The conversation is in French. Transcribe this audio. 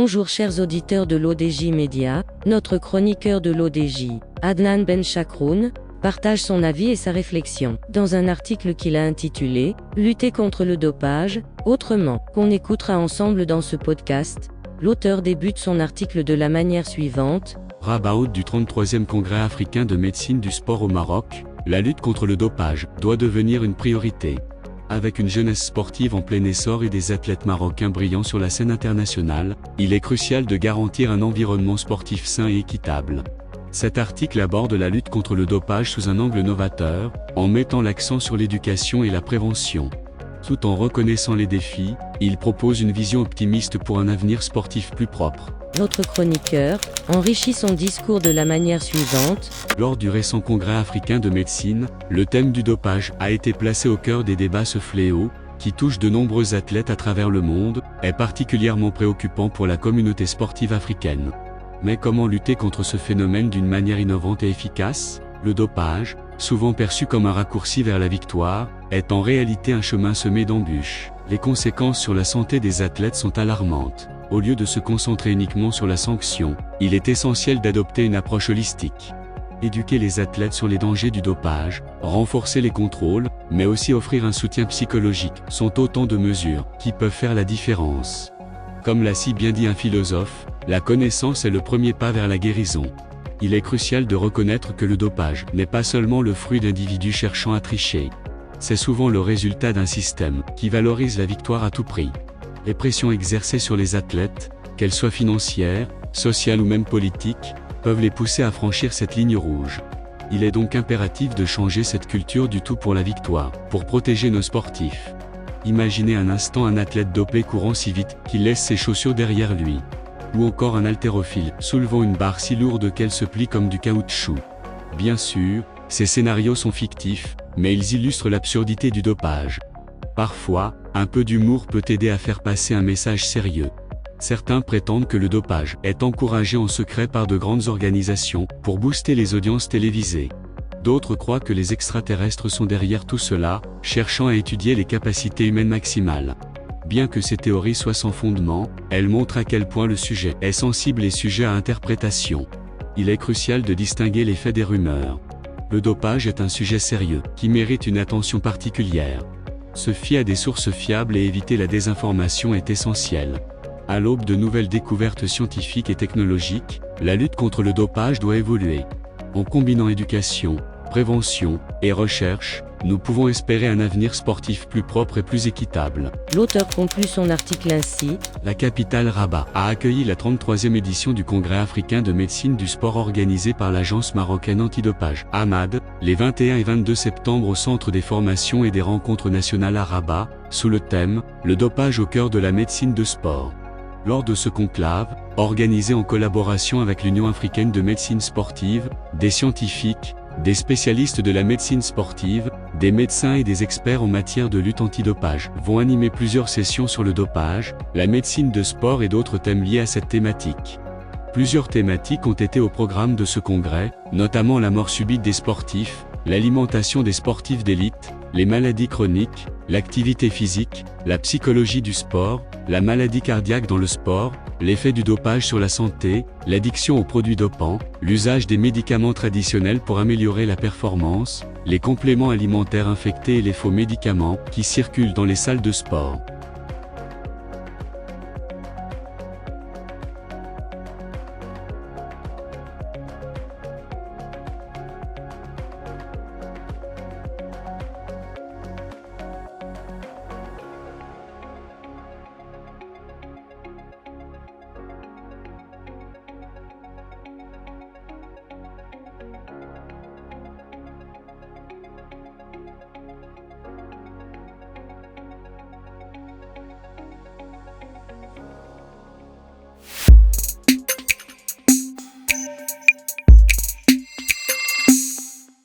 Bonjour chers auditeurs de l'ODJ Média, notre chroniqueur de l'ODJ, Adnan Benchakroun, partage son avis et sa réflexion, dans un article qu'il a intitulé « Lutter contre le dopage, autrement », qu'on écoutera ensemble dans ce podcast. L'auteur débute son article de la manière suivante. Rabat du 33e Congrès africain de médecine du sport au Maroc, la lutte contre le dopage doit devenir une priorité. Avec une jeunesse sportive en plein essor et des athlètes marocains brillants sur la scène internationale, il est crucial de garantir un environnement sportif sain et équitable. Cet article aborde la lutte contre le dopage sous un angle novateur, en mettant l'accent sur l'éducation et la prévention. Tout en reconnaissant les défis, il propose une vision optimiste pour un avenir sportif plus propre. Notre chroniqueur enrichit son discours de la manière suivante. Lors du récent congrès africain de médecine, le thème du dopage a été placé au cœur des débats. Ce fléau, qui touche de nombreux athlètes à travers le monde, est particulièrement préoccupant pour la communauté sportive africaine. Mais comment lutter contre ce phénomène d'une manière innovante et efficace ? Le dopage, souvent perçu comme un raccourci vers la victoire, est en réalité un chemin semé d'embûches. Les conséquences sur la santé des athlètes sont alarmantes. Au lieu de se concentrer uniquement sur la sanction, il est essentiel d'adopter une approche holistique. Éduquer les athlètes sur les dangers du dopage, renforcer les contrôles, mais aussi offrir un soutien psychologique, sont autant de mesures qui peuvent faire la différence. Comme l'a si bien dit un philosophe, la connaissance est le premier pas vers la guérison. Il est crucial de reconnaître que le dopage n'est pas seulement le fruit d'individus cherchant à tricher. C'est souvent le résultat d'un système qui valorise la victoire à tout prix. Les pressions exercées sur les athlètes, qu'elles soient financières, sociales ou même politiques, peuvent les pousser à franchir cette ligne rouge. Il est donc impératif de changer cette culture du tout pour la victoire, pour protéger nos sportifs. Imaginez un instant un athlète dopé courant si vite qu'il laisse ses chaussures derrière lui. Ou encore un haltérophile soulevant une barre si lourde qu'elle se plie comme du caoutchouc. Bien sûr, ces scénarios sont fictifs, mais ils illustrent l'absurdité du dopage. Parfois, un peu d'humour peut aider à faire passer un message sérieux. Certains prétendent que le dopage est encouragé en secret par de grandes organisations pour booster les audiences télévisées. D'autres croient que les extraterrestres sont derrière tout cela, cherchant à étudier les capacités humaines maximales. Bien que ces théories soient sans fondement, elles montrent à quel point le sujet est sensible et sujet à interprétation. Il est crucial de distinguer les faits des rumeurs. Le dopage est un sujet sérieux, qui mérite une attention particulière. Se fier à des sources fiables et éviter la désinformation est essentiel. À l'aube de nouvelles découvertes scientifiques et technologiques, la lutte contre le dopage doit évoluer. En combinant éducation, prévention et recherche, nous pouvons espérer un avenir sportif plus propre et plus équitable. L'auteur conclut son article ainsi. La capitale Rabat a accueilli la 33e édition du Congrès africain de médecine du sport organisé par l'agence marocaine antidopage, AMAD, les 21 et 22 septembre au centre des formations et des rencontres nationales à Rabat, sous le thème « Le dopage au cœur de la médecine de sport ». Lors de ce conclave, organisé en collaboration avec l'Union africaine de médecine sportive, des scientifiques, des spécialistes de la médecine sportive, des médecins et des experts en matière de lutte antidopage vont animer plusieurs sessions sur le dopage, la médecine de sport et d'autres thèmes liés à cette thématique. Plusieurs thématiques ont été au programme de ce congrès, notamment la mort subite des sportifs, l'alimentation des sportifs d'élite, les maladies chroniques, l'activité physique, la psychologie du sport, la maladie cardiaque dans le sport, l'effet du dopage sur la santé, l'addiction aux produits dopants, l'usage des médicaments traditionnels pour améliorer la performance, les compléments alimentaires infectés et les faux médicaments qui circulent dans les salles de sport.